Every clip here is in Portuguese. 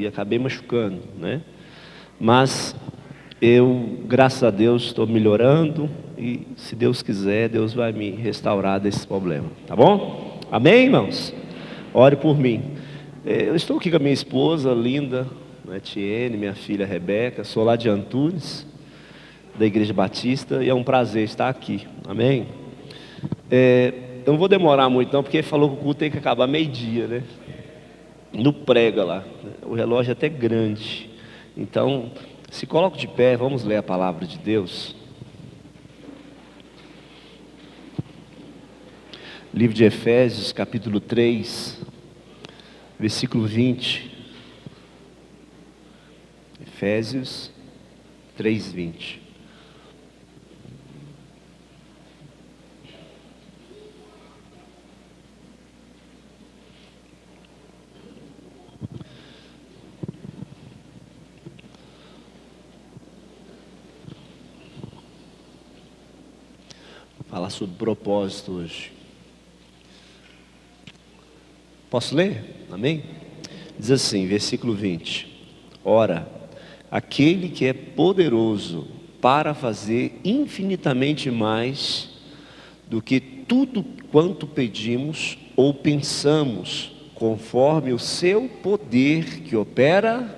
e acabei machucando, né? Mas eu, graças a Deus, estou melhorando e, se Deus quiser, Deus vai me restaurar desse problema, tá bom? Amém, irmãos? Ore por mim. Eu estou aqui com a minha esposa linda, né, Tiene, minha filha Rebeca, sou lá de Antunes, da Igreja Batista, e é um prazer estar aqui, amém? Eu não vou demorar muito não, porque ele falou que o culto tem que acabar meio-dia, né? No prega lá, o relógio é até grande, então se coloca de pé, vamos ler a palavra de Deus. Livro de Efésios, capítulo 3, versículo 20. Efésios 3, 20. Falar sobre propósito hoje. Posso ler? Amém? Diz assim, versículo 20. Ora, aquele que é poderoso para fazer infinitamente mais do que tudo quanto pedimos ou pensamos, conforme o seu poder que opera,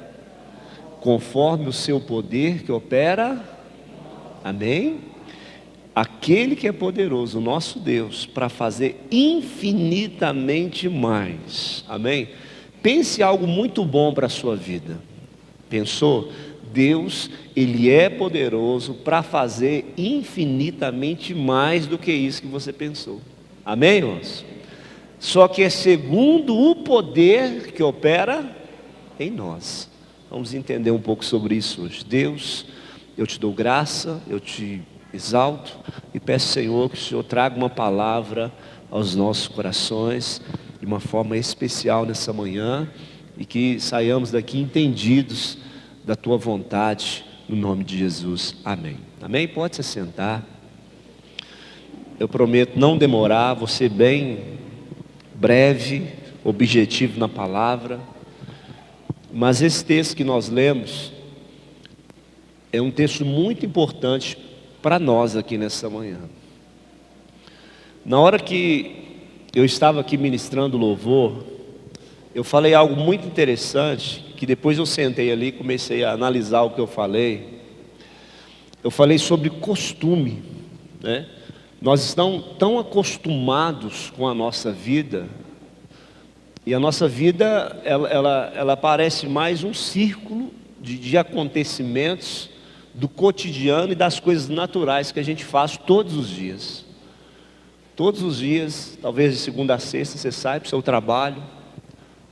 amém? Aquele que é poderoso, o nosso Deus, para fazer infinitamente mais, amém? Pense algo muito bom para a sua vida. Pensou? Deus, Ele é poderoso para fazer infinitamente mais do que isso que você pensou, amém, irmãos? Só que é segundo o poder que opera em nós. Vamos entender um pouco sobre isso hoje. Deus, eu te dou graça, eu te exalto e peço, Senhor, que o Senhor traga uma palavra aos nossos corações de uma forma especial nessa manhã e que saiamos daqui entendidos da tua vontade, no nome de Jesus, amém. Amém? Pode se sentar. Eu prometo não demorar, vou ser bem breve, objetivo na palavra, mas esse texto que nós lemos é um texto muito importante para nós aqui nessa manhã. Na hora que eu estava aqui ministrando louvor, eu falei algo muito interessante, que depois eu sentei ali e comecei a analisar o que eu falei. Eu falei sobre costume, né? Nós estamos tão acostumados com a nossa vida, e a nossa vida, ela parece mais um círculo de acontecimentos do cotidiano e das coisas naturais que a gente faz todos os dias. Todos os dias, talvez de segunda a sexta, você sai para o seu trabalho,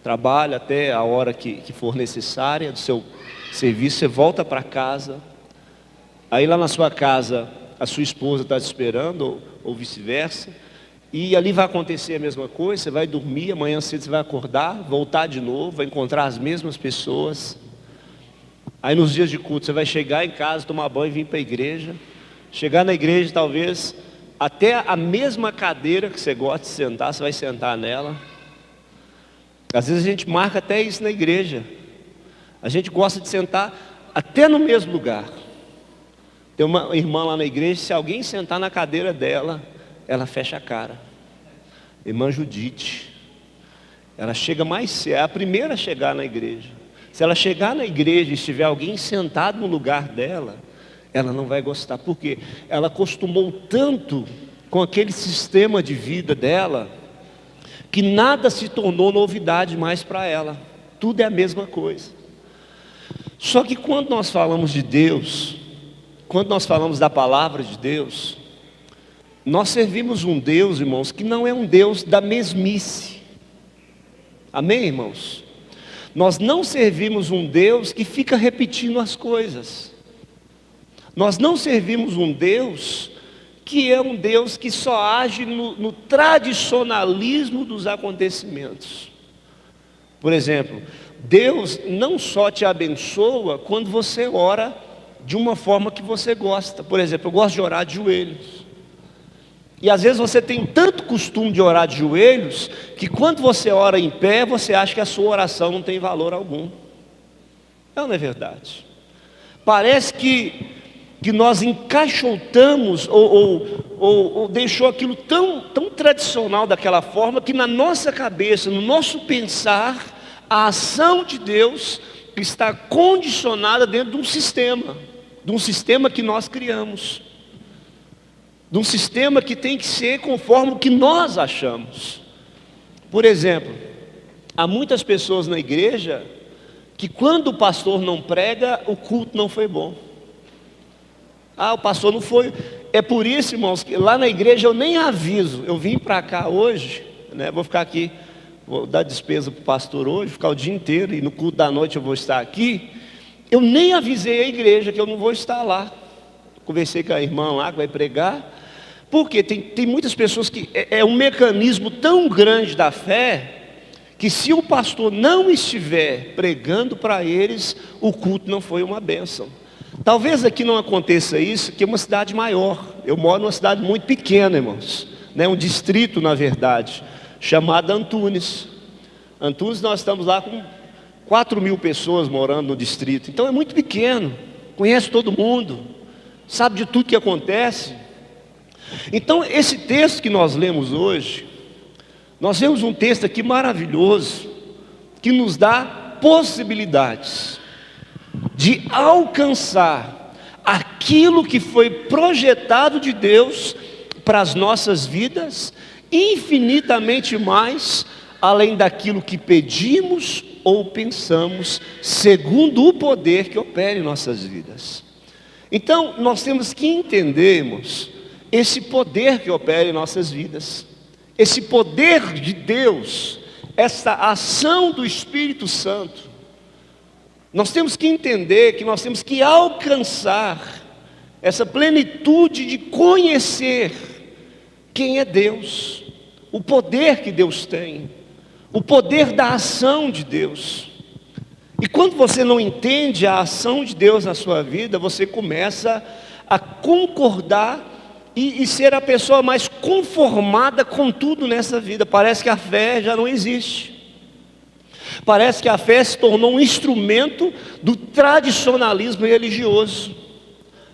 trabalha até a hora que for necessária do seu serviço, você volta para casa, aí lá na sua casa a sua esposa está te esperando, ou vice-versa, e ali vai acontecer a mesma coisa, você vai dormir, amanhã cedo você vai acordar, voltar de novo, vai encontrar as mesmas pessoas. Aí nos dias de culto você vai chegar em casa, tomar banho e vir para a igreja. Chegar na igreja talvez até a mesma cadeira que você gosta de sentar, você vai sentar nela. Às vezes a gente marca até isso na igreja. A gente gosta de sentar até no mesmo lugar. Tem uma irmã lá na igreja, se alguém sentar na cadeira dela, ela fecha a cara. Irmã Judite. Ela chega mais cedo, é a primeira a chegar na igreja. Se ela chegar na igreja e estiver alguém sentado no lugar dela, ela não vai gostar. Por quê? Ela acostumou tanto com aquele sistema de vida dela, que nada se tornou novidade mais para ela. Tudo é a mesma coisa. Só que quando nós falamos de Deus, quando nós falamos da palavra de Deus, nós servimos um Deus, irmãos, que não é um Deus da mesmice. Amém, irmãos? Nós não servimos um Deus que fica repetindo as coisas. Nós não servimos um Deus que é um Deus que só age no tradicionalismo dos acontecimentos. Por exemplo, Deus não só te abençoa quando você ora de uma forma que você gosta. Por exemplo, eu gosto de orar de joelhos. E às vezes você tem tanto costume de orar de joelhos, que quando você ora em pé, você acha que a sua oração não tem valor algum. Não é verdade? Parece que nós encaixotamos ou deixou aquilo tão tradicional daquela forma, que na nossa cabeça, no nosso pensar, a ação de Deus está condicionada dentro de um sistema que nós criamos, de um sistema que tem que ser conforme o que nós achamos. Por exemplo, há muitas pessoas na igreja que quando o pastor não prega, o culto não foi bom. O pastor não foi. É por isso, irmãos, que lá na igreja eu nem aviso. Eu vim para cá hoje, né? Vou ficar aqui, vou dar despesa para o pastor hoje, ficar o dia inteiro, e no culto da noite eu vou estar aqui. Eu nem avisei a igreja que eu não vou estar lá. Conversei com a irmã lá que vai pregar. Porque tem muitas pessoas que é um mecanismo tão grande da fé, que se o pastor não estiver pregando para eles, o culto não foi uma bênção. Talvez aqui não aconteça isso, que é uma cidade maior. Eu moro numa cidade muito pequena, irmãos, né? Um distrito, na verdade, chamado Antunes. Antunes, nós estamos lá com 4.000 pessoas morando no distrito. Então é muito pequeno, conhece todo mundo, sabe de tudo que acontece. Então esse texto que nós lemos hoje, nós vemos um texto aqui maravilhoso, que nos dá possibilidades de alcançar aquilo que foi projetado de Deus para as nossas vidas, infinitamente mais, além daquilo que pedimos ou pensamos, segundo o poder que opera em nossas vidas. Então nós temos que entendermos esse poder que opera em nossas vidas, esse poder de Deus, essa ação do Espírito Santo. Nós temos que entender que nós temos que alcançar essa plenitude de conhecer quem é Deus, o poder que Deus tem, o poder da ação de Deus. E quando você não entende a ação de Deus na sua vida, você começa a concordar e ser a pessoa mais conformada com tudo nessa vida. Parece que a fé já não existe. Parece que a fé se tornou um instrumento do tradicionalismo religioso.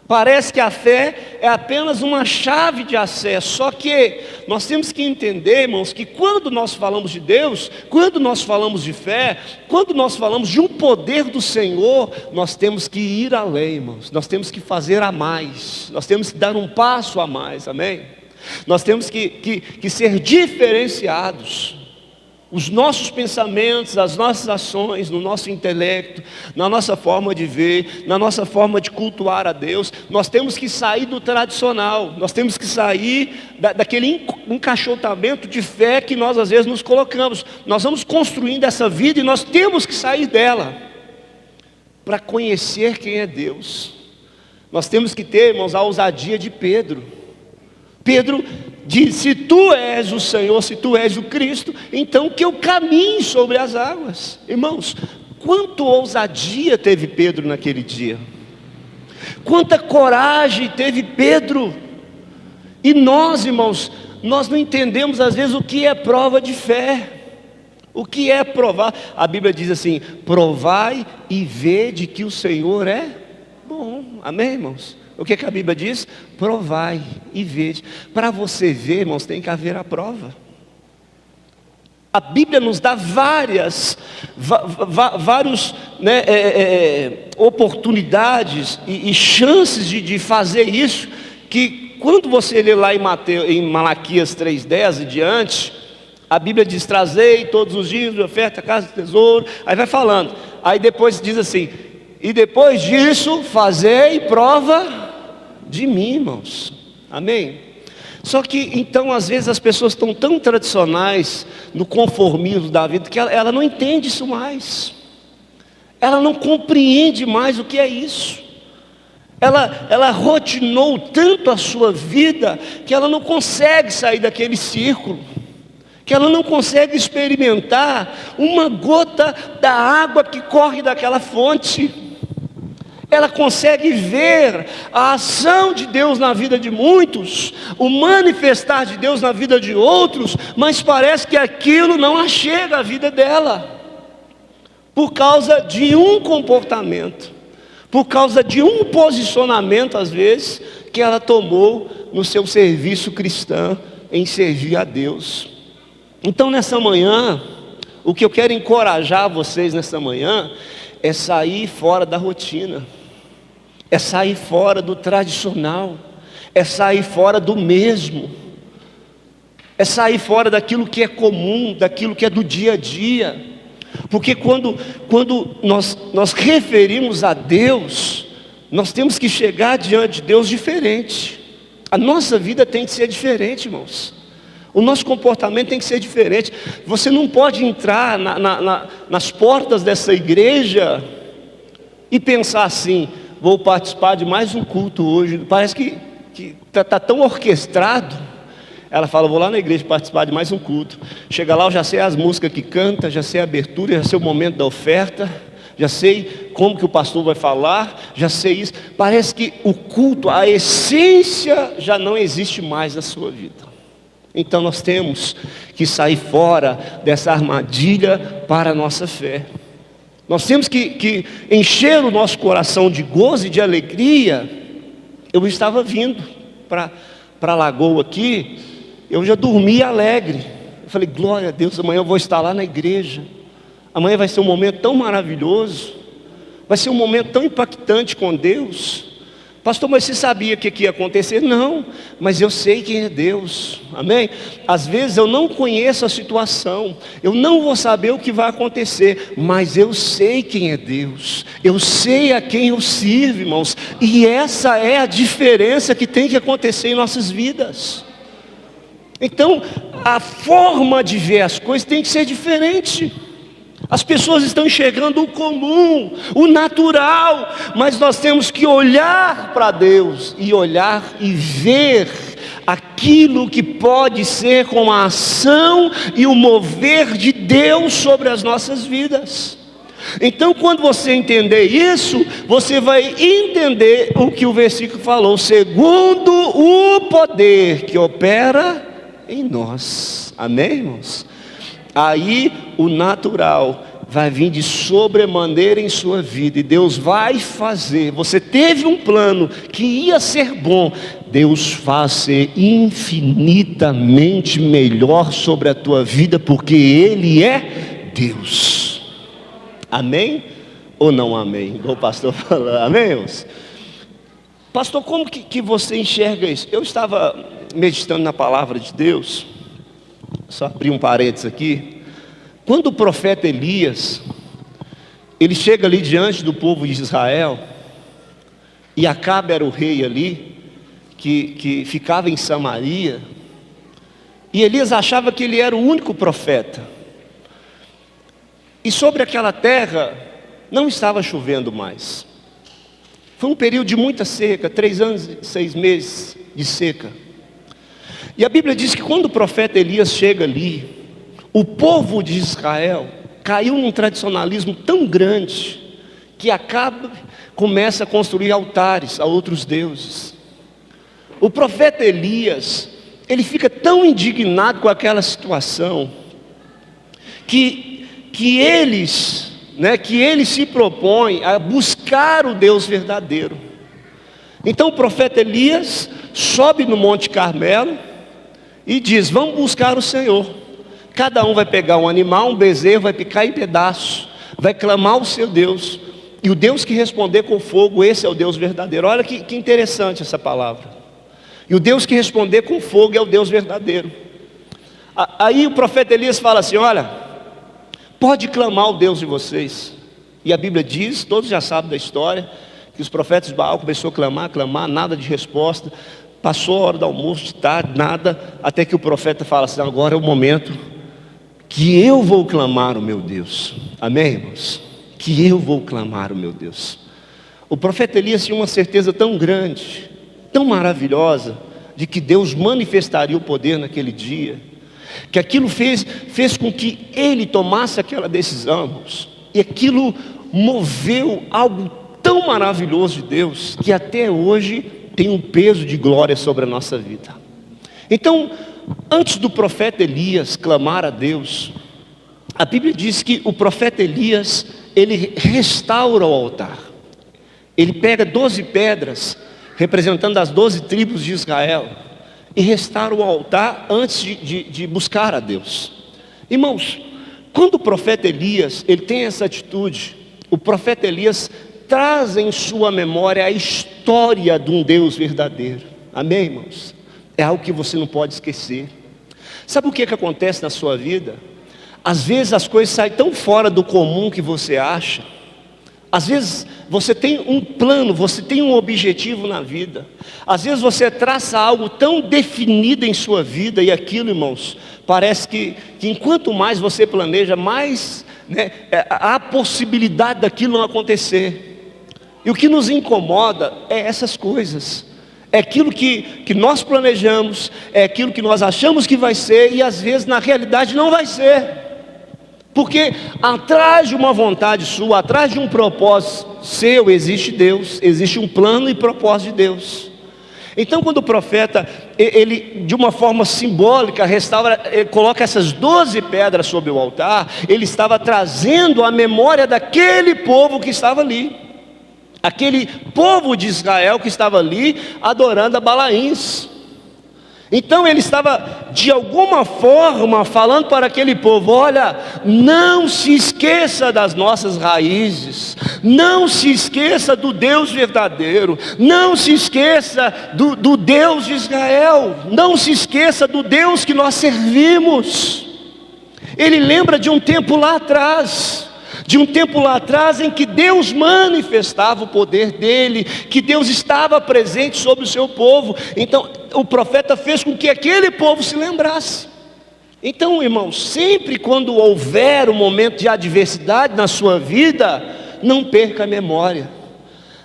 Parece que a fé é apenas uma chave de acesso. Só que nós temos que entender, irmãos, que quando nós falamos de Deus, quando nós falamos de fé, quando nós falamos de um poder do Senhor, nós temos que ir além, irmãos. Nós temos que fazer a mais. Nós temos que dar um passo a mais, amém? Nós temos que ser diferenciados. Os nossos pensamentos, as nossas ações, no nosso intelecto, na nossa forma de ver, na nossa forma de cultuar a Deus, nós temos que sair do tradicional, nós temos que sair daquele encaixotamento de fé que nós às vezes nos colocamos. Nós vamos construindo essa vida e nós temos que sair dela, para conhecer quem é Deus. Nós temos que ter, irmãos, a ousadia de Pedro. Pedro diz: se tu és o Senhor, se tu és o Cristo, então que eu caminhe sobre as águas. Irmãos, quanta ousadia teve Pedro naquele dia, quanta coragem teve Pedro. E nós, irmãos, nós não entendemos às vezes o que é prova de fé, o que é provar. A Bíblia diz assim: provai e vede que o Senhor é bom. Amém, irmãos? O que a Bíblia diz? Provai e vede. Para você ver, irmãos, tem que haver a prova. A Bíblia nos dá várias oportunidades e chances de fazer isso, que quando você lê lá em Malaquias 3,10 e diante, a Bíblia diz: trazei todos os dias de oferta a casa do tesouro. Aí vai falando, aí depois diz assim: e depois disso fazei prova de mim, irmãos. Amém? Só que então às vezes as pessoas estão tão tradicionais no conformismo da vida, que ela não entende isso mais, ela não compreende mais o que é isso. Ela rotinou tanto a sua vida, que ela não consegue sair daquele círculo, que ela não consegue experimentar uma gota da água que corre daquela fonte. Ela consegue ver a ação de Deus na vida de muitos, o manifestar de Deus na vida de outros, mas parece que aquilo não achega a vida dela. por causa de um comportamento, por causa de um posicionamento, às vezes, que ela tomou no seu serviço cristão, em servir a Deus. Então, nessa manhã, o que eu quero encorajar vocês nessa manhã, é sair fora da rotina, é sair fora do tradicional, é sair fora do mesmo, é sair fora daquilo que é comum, daquilo que é do dia a dia. Porque quando nós referimos a Deus, nós temos que chegar diante de Deus diferente. A nossa vida tem que ser diferente, irmãos. O nosso comportamento tem que ser diferente. Você não pode entrar nas portas dessa igreja e pensar assim: vou participar de mais um culto hoje. Parece que está tão orquestrado. Ela fala: vou lá na igreja participar de mais um culto. Chega lá, eu já sei as músicas que canta, já sei a abertura, já sei o momento da oferta, já sei como que o pastor vai falar, já sei isso. Parece que o culto, a essência já não existe mais na sua vida. Então nós temos que sair fora dessa armadilha para a nossa fé. Nós temos que encher o nosso coração de gozo e de alegria. Eu estava vindo para a lagoa aqui, eu já dormi alegre. Eu falei: glória a Deus, amanhã eu vou estar lá na igreja. Amanhã vai ser um momento tão maravilhoso, vai ser um momento tão impactante com Deus. Pastor, mas você sabia o que ia acontecer? Não, mas eu sei quem é Deus, amém? Às vezes eu não conheço a situação, eu não vou saber o que vai acontecer, mas eu sei quem é Deus, eu sei a quem eu sirvo, irmãos, e essa é a diferença que tem que acontecer em nossas vidas. Então, a forma de ver as coisas tem que ser diferente. As pessoas estão enxergando o comum, o natural, mas nós temos que olhar para Deus e olhar e ver aquilo que pode ser com a ação e o mover de Deus sobre as nossas vidas. Então, quando você entender isso, você vai entender o que o versículo falou: segundo o poder que opera em nós. Amém, irmãos? Aí o natural vai vir de sobremaneira em sua vida, e Deus vai fazer. Você teve um plano que ia ser bom, Deus faz ser infinitamente melhor sobre a tua vida, porque Ele é Deus. Amém? Ou não amém? Igual o pastor falou, amém, irmãos? Pastor, como que você enxerga isso? Eu estava meditando na palavra de Deus. Só abrir um parênteses aqui. Quando o profeta Elias, ele chega ali diante do povo de Israel, e Acabe era o rei ali, que ficava em Samaria, e Elias achava que ele era o único profeta, e sobre aquela terra não estava chovendo mais. Foi um período de muita seca, 3 anos e 6 meses de seca. E a Bíblia diz que quando o profeta Elias chega ali, o povo de Israel caiu num tradicionalismo tão grande, que Acabe começa a construir altares a outros deuses. O profeta Elias, ele fica tão indignado com aquela situação, que ele se propõe a buscar o Deus verdadeiro. Então o profeta Elias sobe no Monte Carmelo e diz: vamos buscar o Senhor. Cada um vai pegar um animal, um bezerro, vai picar em pedaços, vai clamar o seu Deus, e o Deus que responder com fogo, esse é o Deus verdadeiro. Olha que interessante essa palavra. E o Deus que responder com fogo é o Deus verdadeiro. Aí o profeta Elias fala assim: olha, pode clamar o Deus de vocês. E a Bíblia diz, todos já sabem da história, que os profetas de Baal começaram a clamar, nada de resposta. Passou a hora do almoço, de tarde, nada, até que o profeta fala assim: agora é o momento que eu vou clamar o meu Deus. Amém, irmãos? Que eu vou clamar o meu Deus. O profeta Elias tinha uma certeza tão grande, tão maravilhosa, de que Deus manifestaria o poder naquele dia, que aquilo fez com que ele tomasse aquela decisão, irmãos, e aquilo moveu algo tão maravilhoso de Deus, que até hoje tem um peso de glória sobre a nossa vida. Então, antes do profeta Elias clamar a Deus, a Bíblia diz que o profeta Elias, ele restaura o altar. Ele pega 12 pedras, representando as 12 tribos de Israel, e restaura o altar antes de buscar a Deus. Irmãos, quando o profeta Elias, ele tem essa atitude, o profeta Elias traz em sua memória a história de um Deus verdadeiro. Amém, irmãos? É algo que você não pode esquecer. Sabe o que acontece na sua vida? Às vezes as coisas saem tão fora do comum que você acha. Às vezes você tem um plano, você tem um objetivo na vida. Às vezes você traça algo tão definido em sua vida, e aquilo, irmãos, parece que enquanto mais você planeja, mais há a possibilidade daquilo não acontecer. E o que nos incomoda é essas coisas. É aquilo que nós planejamos, é aquilo que nós achamos que vai ser, e às vezes na realidade não vai ser. Porque atrás de uma vontade sua, atrás de um propósito seu, existe Deus, existe um plano e propósito de Deus. Então quando o profeta, ele de uma forma simbólica restaura, ele coloca essas 12 pedras sobre o altar, ele estava trazendo a memória daquele povo que estava ali. Aquele povo de Israel que estava ali adorando a Balaíns. Então ele estava de alguma forma falando para aquele povo: olha, não se esqueça das nossas raízes, não se esqueça do Deus verdadeiro, não se esqueça do Deus de Israel, não se esqueça do Deus que nós servimos. Ele lembra de um tempo lá atrás, em que Deus manifestava o poder dele, que Deus estava presente sobre o seu povo. Então o profeta fez com que aquele povo se lembrasse. Então, irmãos, sempre quando houver um momento de adversidade na sua vida, não perca a memória,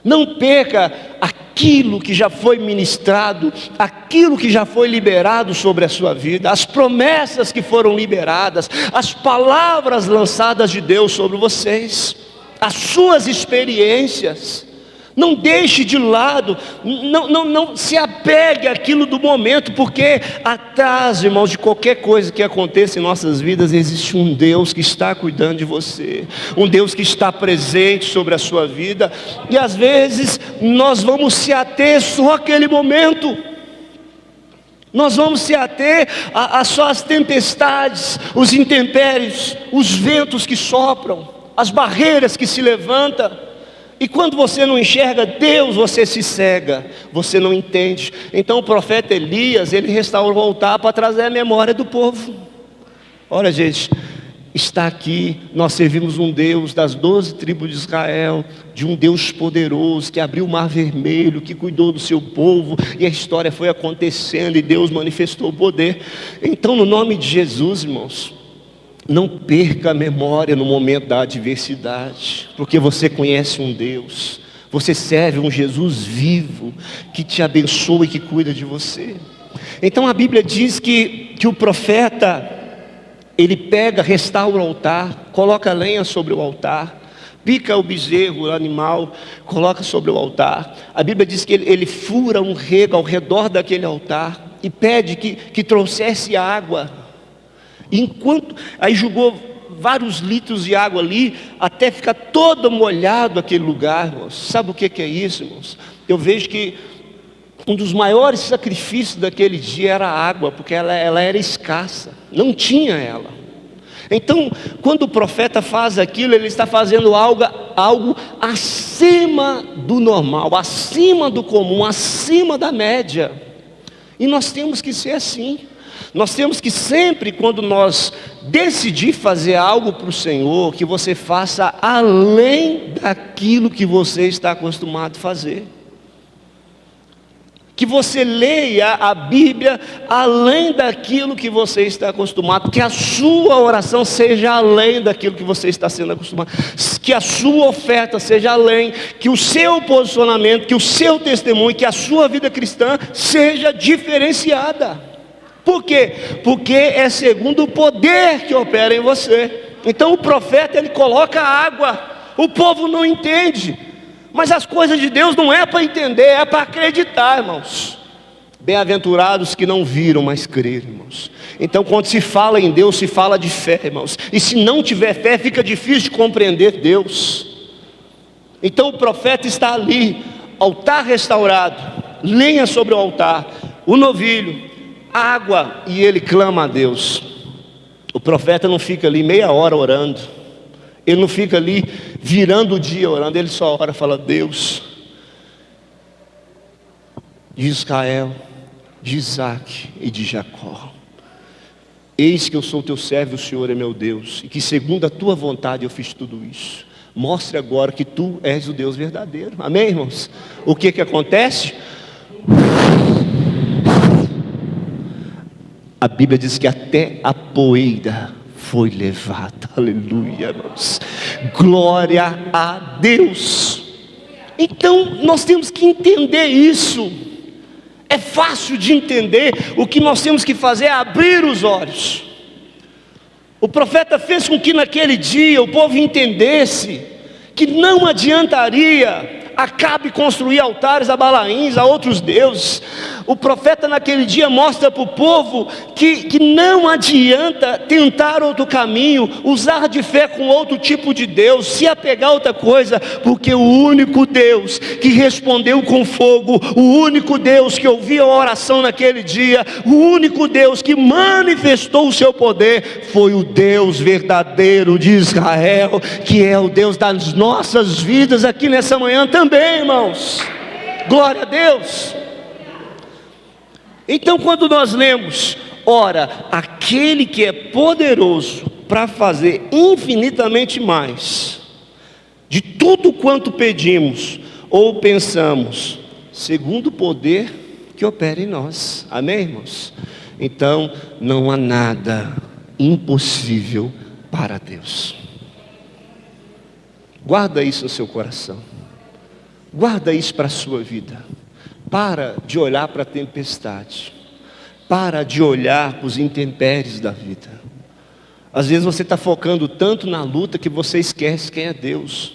não perca aquilo que já foi ministrado, aquilo que já foi liberado sobre a sua vida, as promessas que foram liberadas, as palavras lançadas de Deus sobre vocês, as suas experiências. Não deixe de lado, não se apegue àquilo do momento, porque atrás, irmãos, de qualquer coisa que aconteça em nossas vidas, existe um Deus que está cuidando de você, um Deus que está presente sobre a sua vida. E às vezes nós vamos se ater só àquele momento, nós vamos se ater a só as tempestades, os intempéries, os ventos que sopram, as barreiras que se levantam. E quando você não enxerga Deus, você se cega, você não entende. Então o profeta Elias, ele restaurou o altar para trazer a memória do povo. Olha, gente, está aqui, nós servimos um Deus das 12 tribos de Israel, de um Deus poderoso, que abriu o mar vermelho, que cuidou do seu povo, e a história foi acontecendo, e Deus manifestou o poder. Então, no nome de Jesus, irmãos, não perca a memória no momento da adversidade, porque você conhece um Deus, você serve um Jesus vivo, que te abençoa e que cuida de você. Então a Bíblia diz que o profeta, ele pega, restaura o altar, coloca lenha sobre o altar, pica o bezerro, o animal, coloca sobre o altar. A Bíblia diz que ele fura um rego ao redor daquele altar, e pede que trouxesse água. Aí jogou vários litros de água ali, até ficar todo molhado aquele lugar, irmãos. Sabe o que é isso, irmãos? Eu vejo que um dos maiores sacrifícios daquele dia era a água, porque ela era escassa, não tinha ela. Então, quando o profeta faz aquilo, ele está fazendo algo acima do normal, acima do comum, acima da média. E nós temos que ser assim. Nós temos que sempre, quando nós decidir fazer algo para o Senhor, que você faça além daquilo que você está acostumado a fazer. Que você leia a Bíblia além daquilo que você está acostumado, que a sua oração seja além daquilo que você está sendo acostumado, que a sua oferta seja além, que o seu posicionamento, que o seu testemunho, que a sua vida cristã seja diferenciada. Por quê? Porque é segundo o poder que opera em você. Então o profeta, ele coloca água, o povo não entende, mas as coisas de Deus não é para entender, é para acreditar, irmãos. Bem-aventurados que não viram, mas creram, irmãos. Então, quando se fala em Deus, se fala de fé, irmãos. E se não tiver fé, fica difícil de compreender Deus. Então o profeta está ali, altar restaurado, lenha sobre o altar, o novilho, água, e ele clama a Deus. O profeta não fica ali meia hora orando, ele não fica ali virando o dia orando, ele só ora e fala: Deus de Israel, de Isaac e de Jacó, eis que eu sou teu servo e o Senhor é meu Deus, e que segundo a tua vontade eu fiz tudo isso. Mostre agora que tu és o Deus verdadeiro. Amém, irmãos? O que acontece? A Bíblia diz que até a poeira foi levada. Aleluia, irmãos. Glória a Deus. Então nós temos que entender isso. É fácil de entender. O que nós temos que fazer é abrir os olhos. O profeta fez com que naquele dia o povo entendesse que não adiantaria Acabe construir altares a Balaíns, a outros deuses. O profeta naquele dia mostra para o povo que não adianta tentar outro caminho, usar de fé com outro tipo de Deus, se apegar a outra coisa, porque o único Deus que respondeu com fogo, o único Deus que ouviu a oração naquele dia, o único Deus que manifestou o seu poder, foi o Deus verdadeiro de Israel, que é o Deus das nossas vidas aqui nessa manhã também, irmãos. Glória a Deus. Então, quando nós lemos, ora, aquele que é poderoso para fazer infinitamente mais de tudo quanto pedimos ou pensamos, segundo o poder que opera em nós. Amém, irmãos? Então, não há nada impossível para Deus. Guarda isso no seu coração. Guarda isso para a sua vida. Para de olhar para a tempestade. Para de olhar para os intempéries da vida. Às vezes você está focando tanto na luta que você esquece quem é Deus.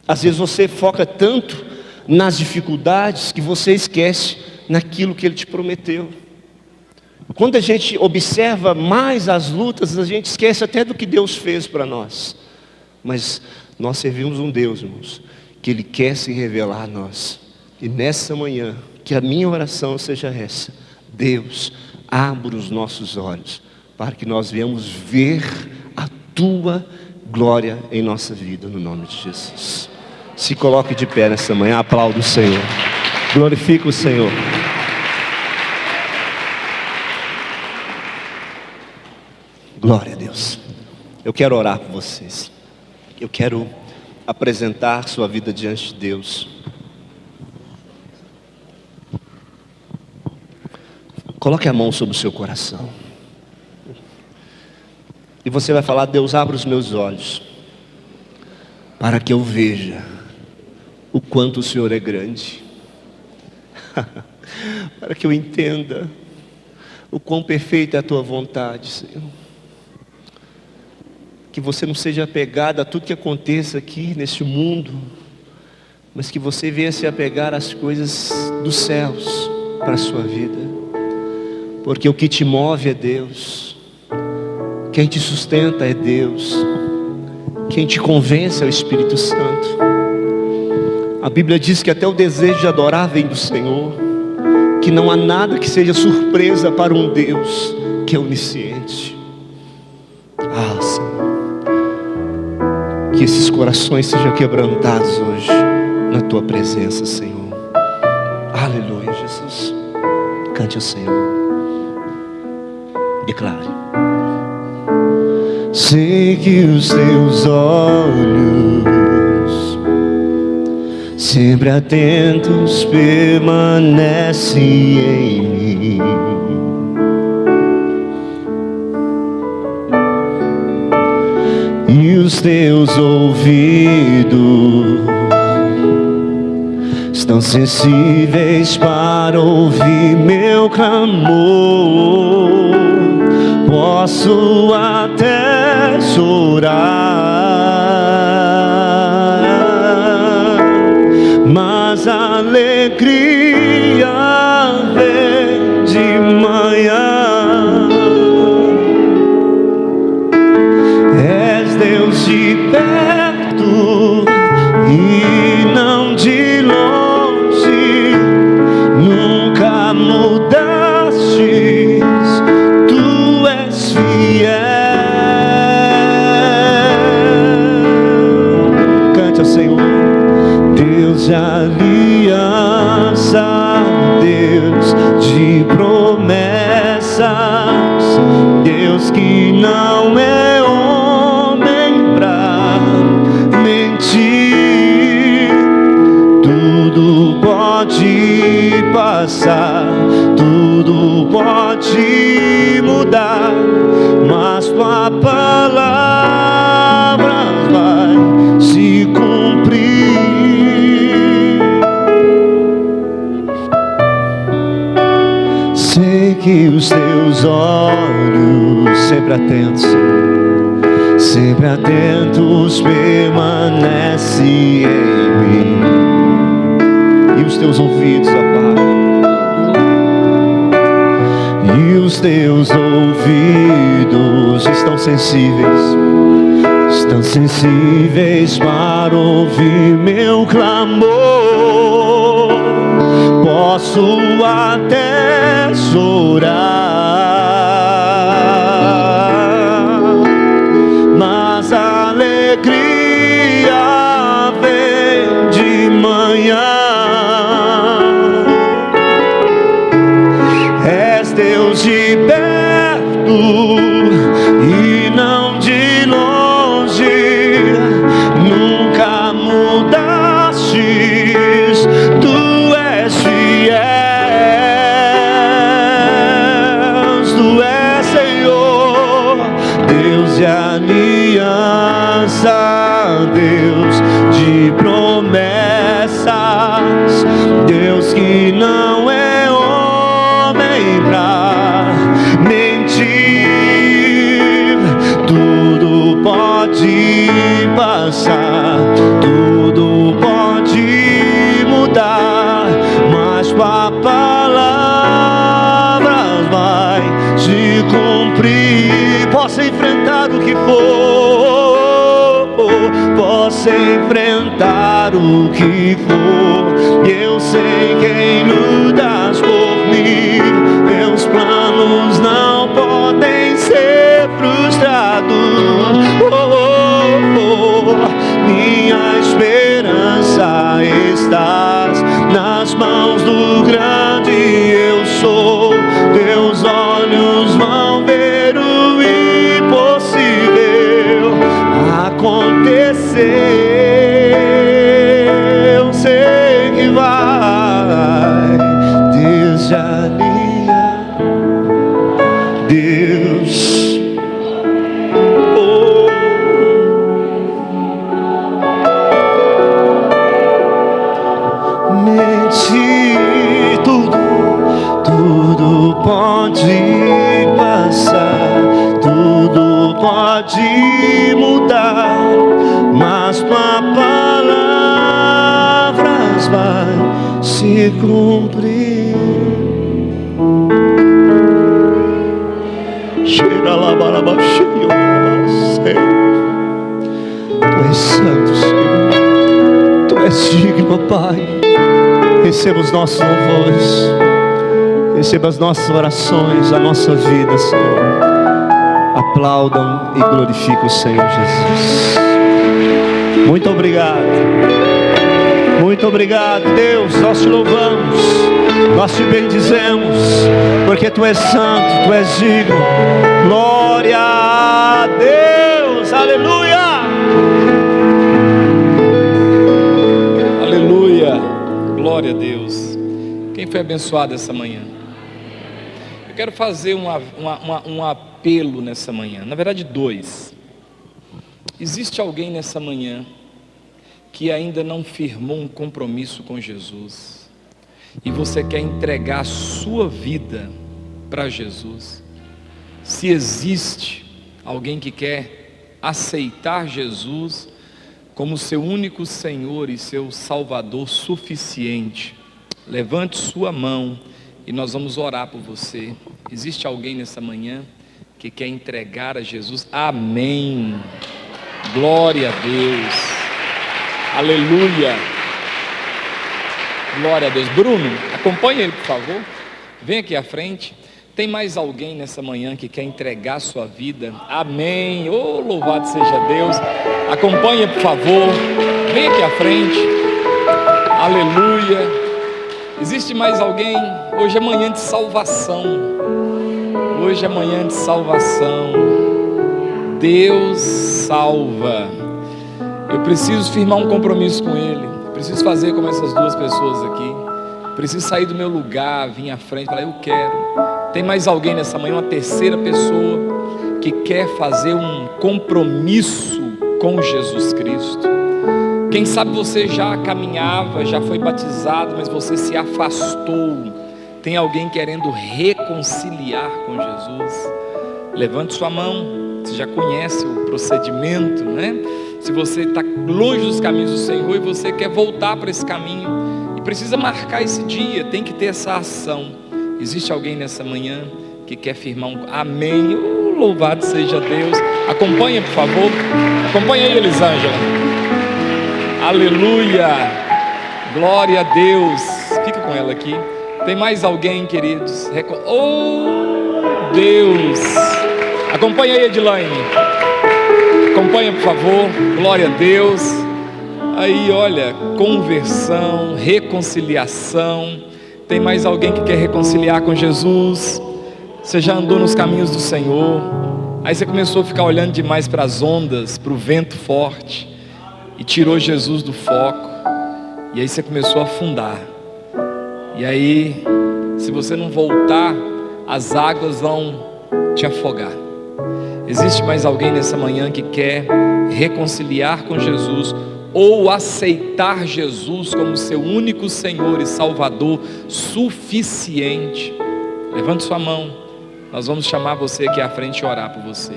Às vezes você foca tanto nas dificuldades que você esquece naquilo que Ele te prometeu. Quando a gente observa mais as lutas, a gente esquece até do que Deus fez para nós. Mas nós servimos um Deus, irmãos, que Ele quer se revelar a nós. E nessa manhã, que a minha oração seja essa: Deus, abra os nossos olhos, para que nós venhamos ver a Tua glória em nossa vida, no nome de Jesus. Se coloque de pé nessa manhã, aplauda o Senhor, glorifica o Senhor. Glória a Deus. Eu quero orar por vocês. Eu quero apresentar sua vida diante de Deus. Coloque a mão sobre o seu coração. E você vai falar: Deus, abra os meus olhos, para que eu veja o quanto o Senhor é grande. Para que eu entenda o quão perfeita é a Tua vontade, Senhor. Que você não seja apegado a tudo que aconteça aqui neste mundo, mas que você venha se apegar às coisas dos céus para a sua vida. Porque o que te move é Deus, quem te sustenta é Deus, quem te convence é o Espírito Santo. A Bíblia diz que até o desejo de adorar vem do Senhor, que não há nada que seja surpresa para um Deus que é onisciente. Ah, Senhor, que esses corações sejam quebrantados hoje na Tua presença, Senhor. Aleluia, Jesus. Cante ao Senhor. Declare. Sei que os Teus olhos, sempre atentos, permanecem em mim. E os Teus ouvidos estão sensíveis para ouvir meu clamor. Posso até chorar, mas a alegria vem de manhã. noite ao Senhor. Deus de aliança, Deus de promessas, Deus que não é homem pra mentir. Tudo pode passar, tudo pode mudar, mas tua palavra vai se cumprir. Sei que os teus olhos sempre atentos permanecem em mim, e os teus ouvidos, ó Pai, e os teus ouvidos estão sensíveis para ouvir meu clamor. Posso até chorar, mas a alegria vem de manhã. És Deus de perto e não de longe, nunca mudastes, tu és fiel, tu és Senhor, Deus de aliança, Deus de promessas, Deus que não é homem pra mentir. Tudo pode passar, tudo pode mudar, mas tua palavra vai se cumprir. Posso enfrentar o que for, posso enfrentar o que for, e eu sei quem lutas por mim. Meus planos não podem ser frustrados. Minha esperança estás nas mãos do grande eu sou. Teus olhos vão ver o impossível acontecer. Eu sei que vai. Deus de aliança, Deus. Tudo pode passar, tudo pode mudar, mas tua palavra vai se cumprir. Tu és santo, Senhor, tu és digno, Pai. Receba os nossos louvores, receba as nossas orações, a nossa vida, Senhor. Aplaudam e glorifiquem o Senhor Jesus. Muito obrigado, Deus. Nós te louvamos, nós te bendizemos, porque tu és santo, tu és digno. Glória a Deus, aleluia. Aleluia, glória a Deus. Quem foi abençoado essa manhã? Eu quero fazer um apelo nessa manhã, na verdade dois. Existe alguém nessa manhã que ainda não firmou um compromisso com Jesus, e você quer entregar a sua vida para Jesus? Se existe alguém que quer aceitar Jesus como seu único Senhor e seu Salvador suficiente, levante sua mão e nós vamos orar por você. Existe alguém nessa manhã que quer entregar a Jesus? Amém. Glória a Deus. Aleluia. Glória a Deus. Bruno, acompanhe ele, por favor. Vem aqui à frente. Tem mais alguém nessa manhã que quer entregar sua vida? Amém. Oh, louvado seja Deus. Acompanha, por favor. Vem aqui à frente. Aleluia. Existe mais alguém? Hoje é manhã de salvação. Hoje é manhã de salvação. Deus salva. Eu preciso firmar um compromisso com Ele. Preciso fazer como essas duas pessoas aqui. Preciso sair do meu lugar, vir à frente e falar: eu quero. Tem mais alguém nessa manhã, uma terceira pessoa, que quer fazer um compromisso com Jesus Cristo? Quem sabe você já caminhava, já foi batizado, mas você se afastou. Tem alguém querendo reconciliar com Jesus? Levante sua mão. Você já conhece o procedimento, né? Se você está longe dos caminhos do Senhor e você quer voltar para esse caminho, e precisa marcar esse dia, tem que ter essa ação. Existe alguém nessa manhã que quer firmar um... Amém. Louvado seja Deus. Acompanha, por favor. Acompanha aí, Elisângela. Aleluia. Glória a Deus. Fica com ela aqui. Tem mais alguém, queridos? Oh, Deus. Acompanha aí, Edilane. Acompanha, por favor. Glória a Deus. Aí, olha, conversão, reconciliação. Tem mais alguém que quer reconciliar com Jesus? Você já andou nos caminhos do Senhor, aí você começou a ficar olhando demais para as ondas, para o vento forte, e tirou Jesus do foco, e aí você começou a afundar. E aí, se você não voltar, as águas vão te afogar. Existe mais alguém nessa manhã que quer reconciliar com Jesus, ou aceitar Jesus como seu único Senhor e Salvador suficiente? Levante sua mão. Nós vamos chamar você aqui à frente e orar por você.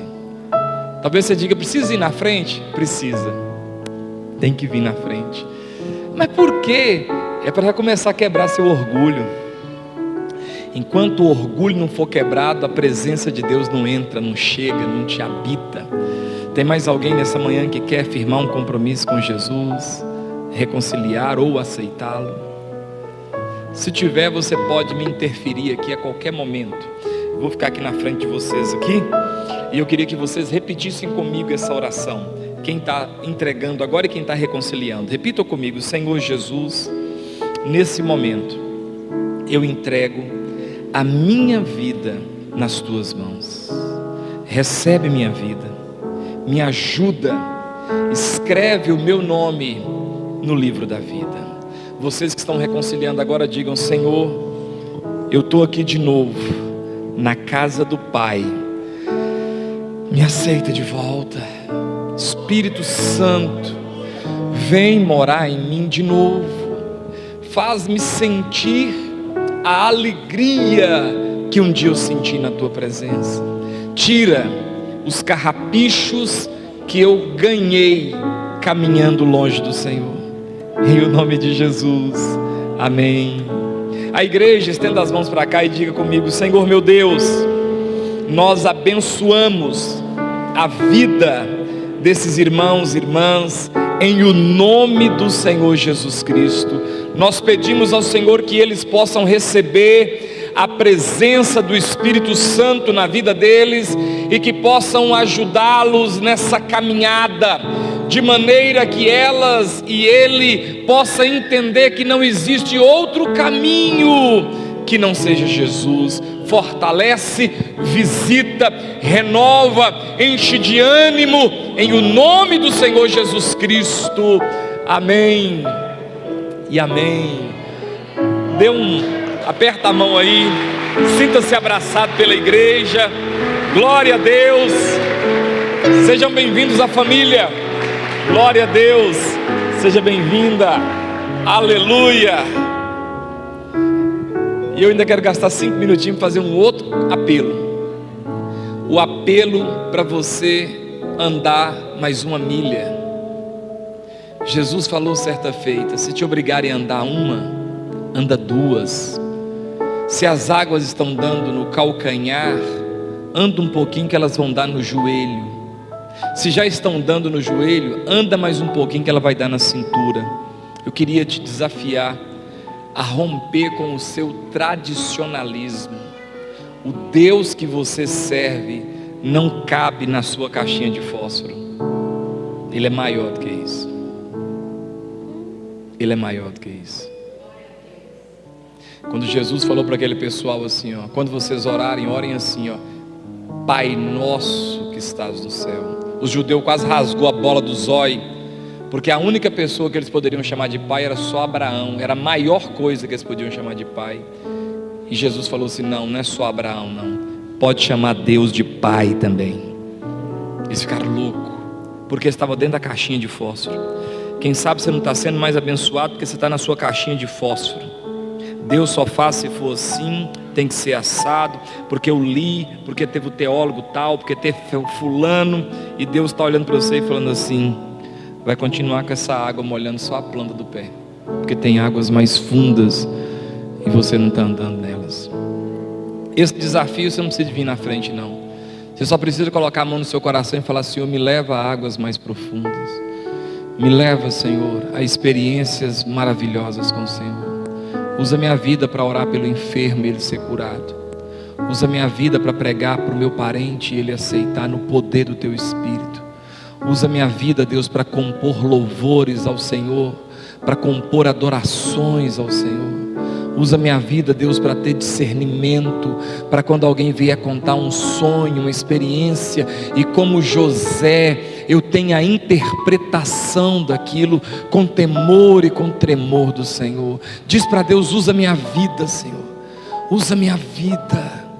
Talvez você diga: precisa ir na frente? Precisa. Tem que vir na frente. Mas por quê? É para começar a quebrar seu orgulho. Enquanto o orgulho não for quebrado, a presença de Deus não entra, não chega, não te habita. Tem mais alguém nessa manhã que quer firmar um compromisso com Jesus, reconciliar ou aceitá-lo? Se tiver, você pode me interferir aqui a qualquer momento. Eu vou ficar aqui na frente de vocês aqui, e eu queria que vocês repetissem comigo essa oração. Quem está entregando agora e quem está reconciliando, repita comigo: Senhor Jesus, nesse momento eu entrego a minha vida nas tuas mãos. Recebe minha vida, me ajuda, escreve o meu nome no livro da vida. Vocês que estão reconciliando agora, digam: Senhor, eu estou aqui de novo, na casa do Pai, me aceita de volta. Espírito Santo, vem morar em mim de novo, faz-me sentir a alegria que um dia eu senti na tua presença. Tira os carrapichos que eu ganhei caminhando longe do Senhor, em o nome de Jesus, amém. A igreja estenda as mãos para cá e diga comigo: Senhor meu Deus, nós abençoamos a vida desses irmãos e irmãs em o nome do Senhor Jesus Cristo. Nós pedimos ao Senhor que eles possam receber a presença do Espírito Santo na vida deles e que possam ajudá-los nessa caminhada, de maneira que elas e ele possam entender que não existe outro caminho que não seja Jesus. Fortalece, visita, renova, enche de ânimo, em o nome do Senhor Jesus Cristo, amém e amém. Aperta a mão aí, sinta-se abraçado pela igreja, glória a Deus, sejam bem-vindos à família, glória a Deus, seja bem-vinda, aleluia. E eu ainda quero gastar 5 minutinhos para fazer um outro apelo. O apelo para você andar mais uma milha. Jesus falou certa feita: se te obrigarem a andar uma, anda duas. Se as águas estão dando no calcanhar, anda um pouquinho que elas vão dar no joelho. Se já estão dando no joelho, anda mais um pouquinho que ela vai dar na cintura. Eu queria te desafiar a romper com o seu tradicionalismo. o Deus que você serve não cabe na sua caixinha de fósforo. Ele é maior do que isso. Ele é maior do que isso. Quando Jesus falou para aquele pessoal assim, ó, quando vocês orarem, orem assim, ó: Pai nosso que estás no céu. Os judeus quase rasgou a bola do zóio, porque a única pessoa que eles poderiam chamar de pai era só Abraão. Era a maior coisa que eles podiam chamar de pai. E Jesus falou assim: não, não é só Abraão, não. Pode chamar Deus de pai também. Eles ficaram loucos, porque estava dentro da caixinha de fósforo. Quem sabe você não está sendo mais abençoado porque você está na sua caixinha de fósforo. Deus só faz se for assim, tem que ser assado, porque eu li, porque teve o teólogo tal, porque teve fulano. E Deus está olhando para você e falando assim: vai continuar com essa água molhando só a planta do pé, porque tem águas mais fundas e você não está andando nelas. Esse desafio você não precisa vir na frente, não. Você só precisa colocar a mão no seu coração e falar: Senhor, me leva a águas mais profundas. Me leva, Senhor, a experiências maravilhosas com o Senhor. Usa minha vida para orar pelo enfermo e ele ser curado. Usa minha vida para pregar para o meu parente e ele aceitar no poder do Teu Espírito. Usa minha vida, Deus, para compor louvores ao Senhor, para compor adorações ao Senhor. Usa minha vida, Deus, para ter discernimento, para quando alguém vier contar um sonho, uma experiência, e como José, eu tenho a interpretação daquilo com temor e com tremor do Senhor. Diz para Deus: usa minha vida, Senhor. Usa minha vida.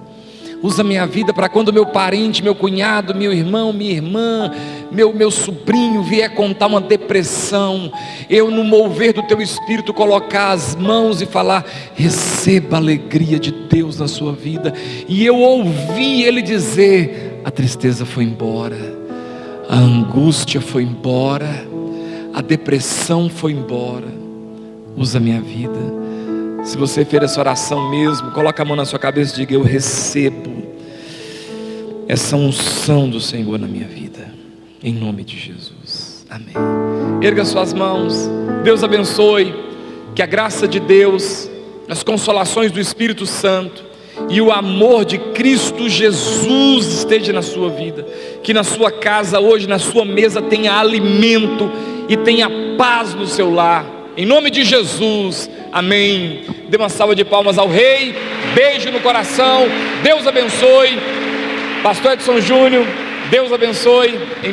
Usa minha vida para quando meu parente, meu cunhado, meu irmão, minha irmã, meu sobrinho vier contar uma depressão, eu, no mover do Teu Espírito, colocar as mãos e falar: receba a alegria de Deus na sua vida. E eu ouvi ele dizer: a tristeza foi embora, a angústia foi embora, a depressão foi embora. Usa minha vida. Se você fez essa oração mesmo, coloca a mão na sua cabeça e diga: eu recebo essa unção do Senhor na minha vida, em nome de Jesus, amém. Erga suas mãos. Deus abençoe. Que a graça de Deus, as consolações do Espírito Santo e o amor de Cristo Jesus esteja na sua vida. Que na sua casa hoje, na sua mesa, tenha alimento e tenha paz no seu lar, em nome de Jesus, amém. Dê uma salva de palmas ao Rei. Beijo no coração. Deus abençoe. Pastor Edson Júnior, Deus abençoe.